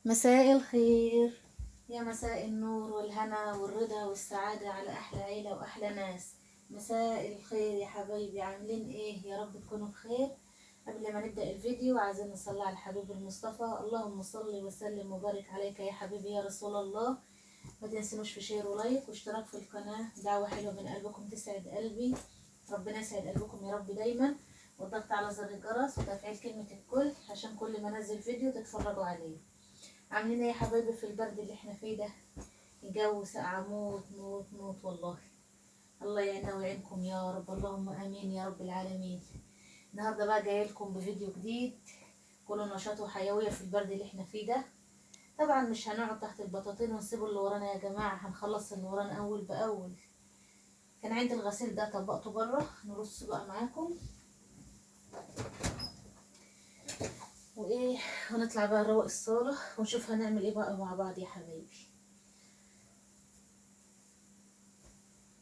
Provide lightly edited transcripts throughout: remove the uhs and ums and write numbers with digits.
مساء الخير، يا مساء النور والهنا والرضا والسعادة على أحلى عيلة وأحلى ناس. مساء الخير يا حبايبي، عاملين إيه؟ يا رب تكونوا بخير. قبل ما نبدأ الفيديو عايزين نصلي على الحبيب المصطفى. اللهم صل وسلم وبارك عليك يا حبيبي يا رسول الله. ما تنسونوش في شير ولايك واشتراك في القناة، دعوة حلوة من قلبكم تسعد قلبي. ربنا يسعد قلبكم يا رب دايما، والضغط على زر الجرس وتفعيل كلمة الكل عشان كل ما انزل فيديو تتفرجوا عليه. عاملين ايه يا حبايبي في البرد اللي احنا فيه ده؟ الجو ساقع موت موت موت والله. الله يعيننا ويعينكم يا رب، اللهم امين يا رب العالمين. النهارده بقى جاي لكم بفيديو جديد كله نشاط وحيويه في البرد اللي احنا فيه ده. طبعا مش هنقعد تحت البطاطين ونسيب اللي ورانا يا جماعه، هنخلص اللي ورانا اول باول. كان عندي الغسيل ده طبقته بره، نرصه بقى معاكم وايه، ونطلع بقى نروق الصاله ونشوف هنعمل ايه بقى مع بعض يا حبايبي.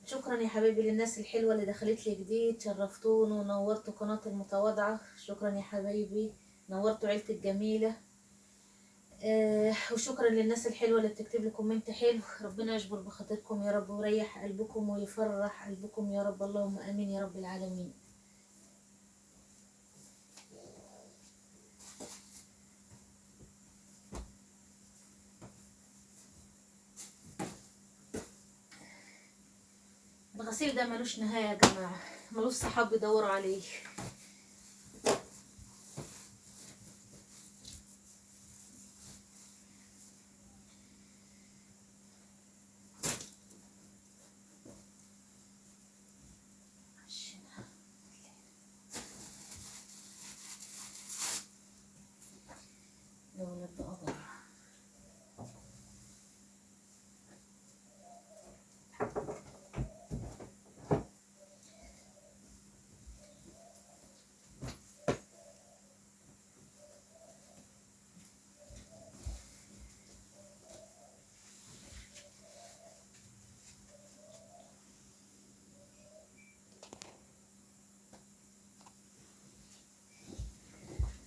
شكرا يا حبيبي للناس الحلوة اللي دخلت لي جديد، شرفتوني ونورتوا قناة المتواضعة. شكرا يا حبايبي، نورتوا عيلتي الجميلة. وشكرا للناس الحلوة اللي بتكتب لي كومنت حلو. ربنا يجبر بخاطركم يا رب ويريح قلبكم ويفرح قلبكم يا رب، اللهم امين يا رب العالمين. الغسيل ده ملوش نهاية يا جماعة، ملوش صحاب يدوروا عليه. الولاد بقى بره.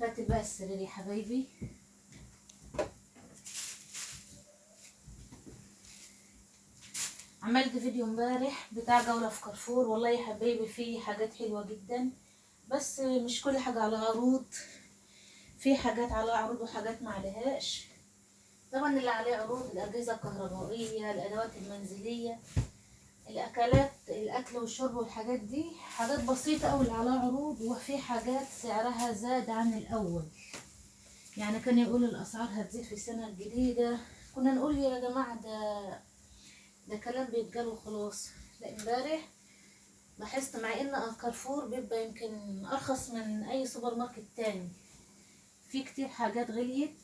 رتب بقى السرير يا حبايبي. عملت فيديو امبارح بتاع جولة في كارفور، والله يا حبايبي فيه حاجات حلوة جدا، بس مش كل حاجة على عروض. في حاجات على عروض وحاجات ما عليهاش. طبعا اللي عليه عروض الأجهزة الكهربائية، الأدوات المنزلية، الأكلات، الأكل والشرب والحاجات دي حاجات بسيطة أوي اللي عليها عروض. وفي حاجات سعرها زاد عن الأول، يعني كان يقول الأسعار هتزيد في السنة الجديدة، كنا نقول يا جماعة ده كلام بيتقال وخلاص. لا، امبارح لاحظت مع ان كارفور بيبقى يمكن ارخص من اي سوبر ماركت تاني، في كتير حاجات غليت.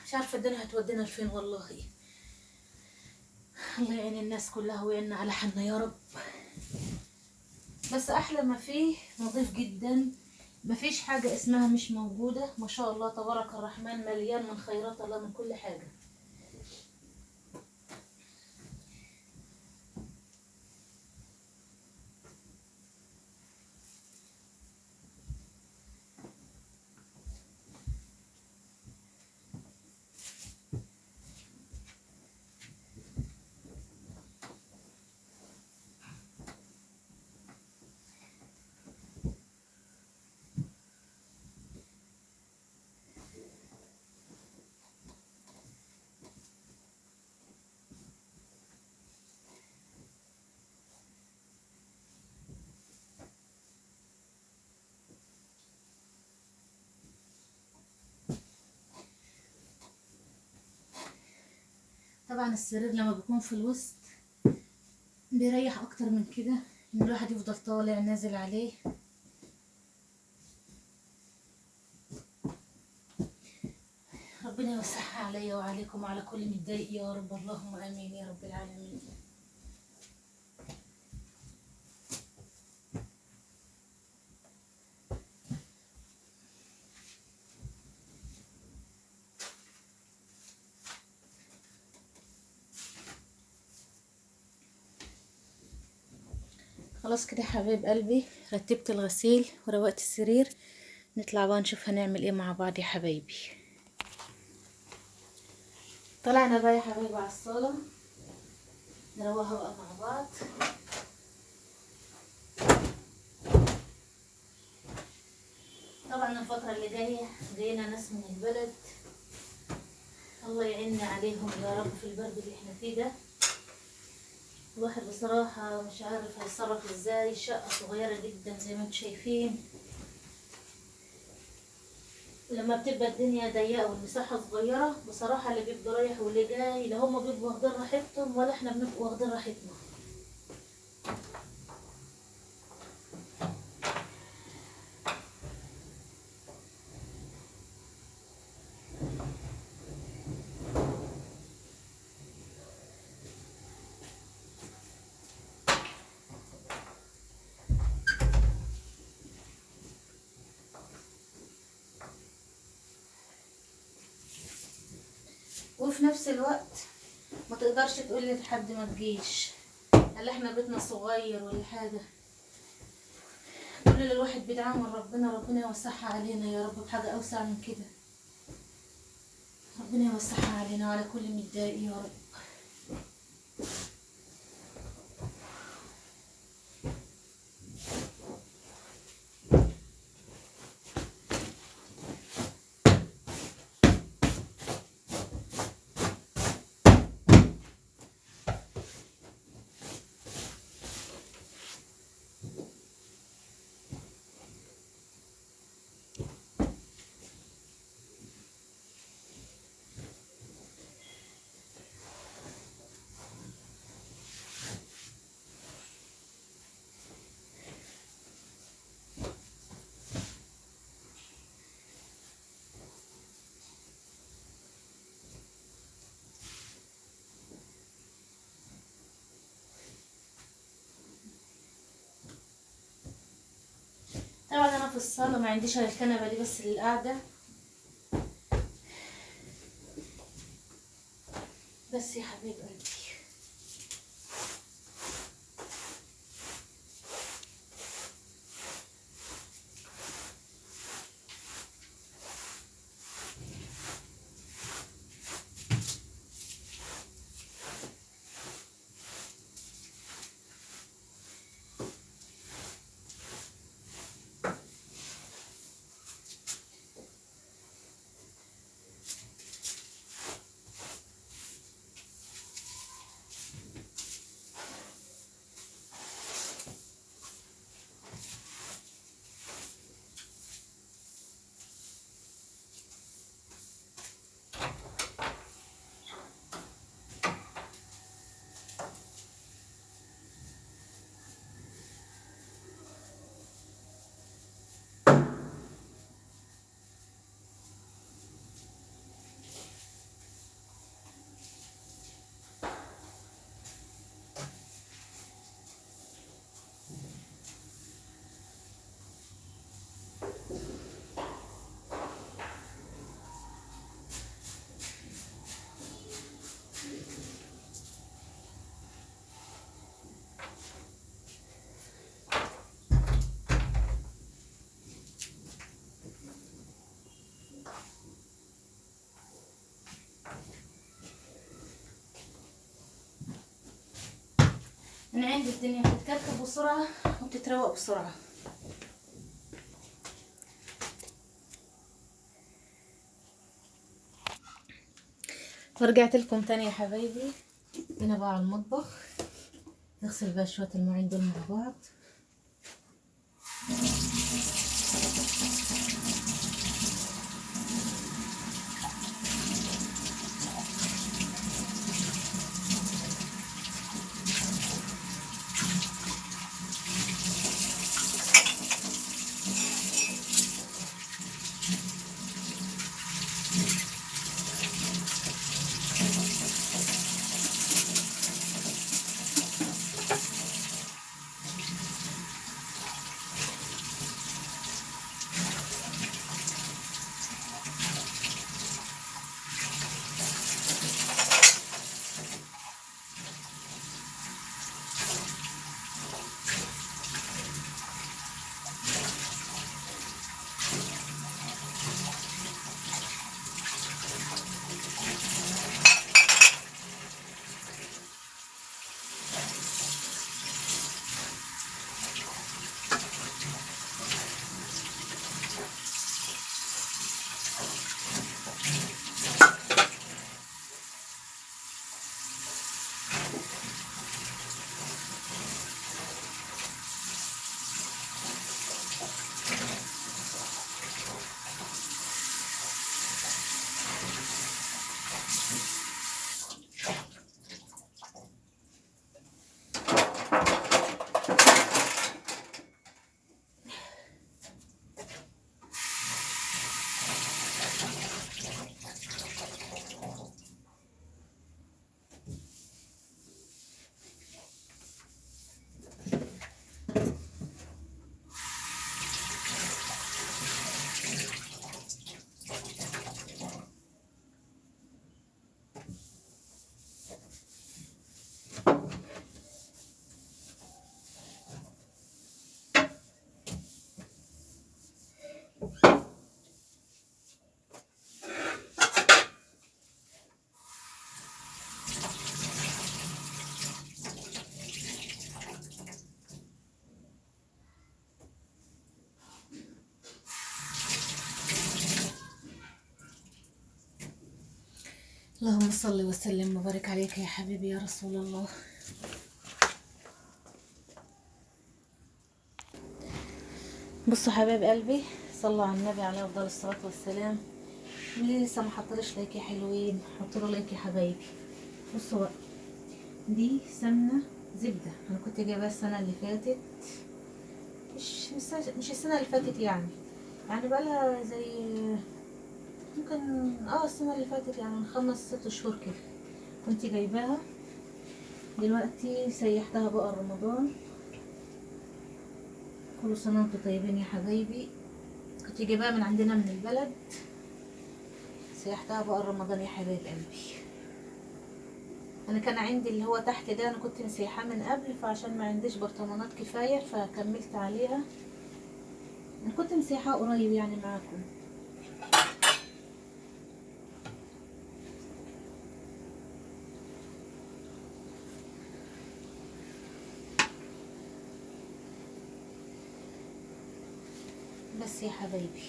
مش عارفه الدنيا هتودينا لفين والله. الله يعين الناس كلها ويعيننا على حالنا يا رب. بس احلى ما فيه نظيف جدا، مفيش حاجه اسمها مش موجوده، ما شاء الله تبارك الرحمن، مليان من خيرات الله من كل حاجه. طبعا السرير لما بيكون في الوسط بيريح اكتر من كده، ان الواحد يفضل طالع نازل عليه. ربنا يوسعها عليا وعليكم وعلى كل متضايق يا رب، اللهم امين يا رب العالمين. خلاص كده يا حبايب قلبي، رتبت الغسيل وروقت السرير. نطلع بقى نشوف هنعمل ايه مع بعض يا حبايبي. طلعنا بقى يا حبايبي على الصالة نروقها بقى مع بعض. طبعا الفترة اللي جاية جاينا ناس من البلد، الله يعيننا عليهم يا رب في البرد اللي احنا فيه ده. الواحد بصراحة مش عارف هيتصرف ازاي، الشقة صغيرة جدا زي ما انتم شايفين. لما بتبقى الدنيا ضيقة والمساحة صغيرة بصراحة اللي بيبقى رايح واللي جاي لا هما بيبقوا واخدين راحتهم ولا احنا بنبقوا واخدين راحتنا. وفي نفس الوقت ما تقدرش تقولي لحد ما تجيش، هل احنا بيتنا صغير ولا حاجة. كل اللي الواحد بيدعم من ربنا يوسعها علينا يا رب بحاجة اوسع من كده. ربنا يوسعها علينا وعلى كل متضايق يا رب. طبعا انا في الصالة ما عنديش غير الكنبة دي بس للقعدة بس يا حبيب قلبي. انا عندي الدنيا بتتكركب بسرعة وبتتروق بسرعة. ورجعت لكم تاني يا حبايبي. هنا بقى على المطبخ نغسل بقى شوية المواعين دول مع بعض. اللهم صل وسلم وبارك عليك يا حبيبي يا رسول الله. بصوا حبايب قلبي، صلوا على النبي عليه افضل الصلاه والسلام. اللي لسه ما حطليش لايك يا حلوين حطوا له لايك يا حبايبي. بصوا بقى، دي سمنه زبده انا كنت جايباها السنه اللي فاتت، مش السنه اللي فاتت يعني بقالها زي ممكن السنه اللي فاتت، يعني من 5 6 شهور كده كنت جايباها. دلوقتي سيحتها بقى رمضان. كل سنه وانتم طيبين يا حبايبي. كنت جايباها من عندنا من البلد، سيحتها بقى رمضان يا حبايب قلبي. انا كان عندي اللي هو تحت ده انا كنت مسيحاه من قبل، فعشان ما عنديش برطمانات كفايه فكملت عليها. انا كنت مسيحاه قريب يعني معاكم. بس يا حبايبي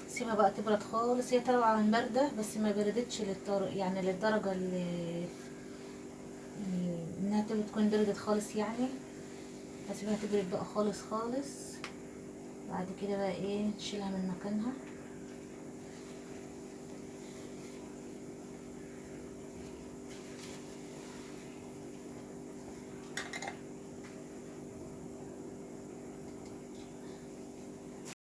سيبها بقى تبرد خالص. هي طبعا بارده بس ما بردتش يعني للدرجه اللي انها تكون بردت خالص يعني. هسيبها تبرد بقى خالص خالص. بعد كده بقى ايه نشيلها من مكانها.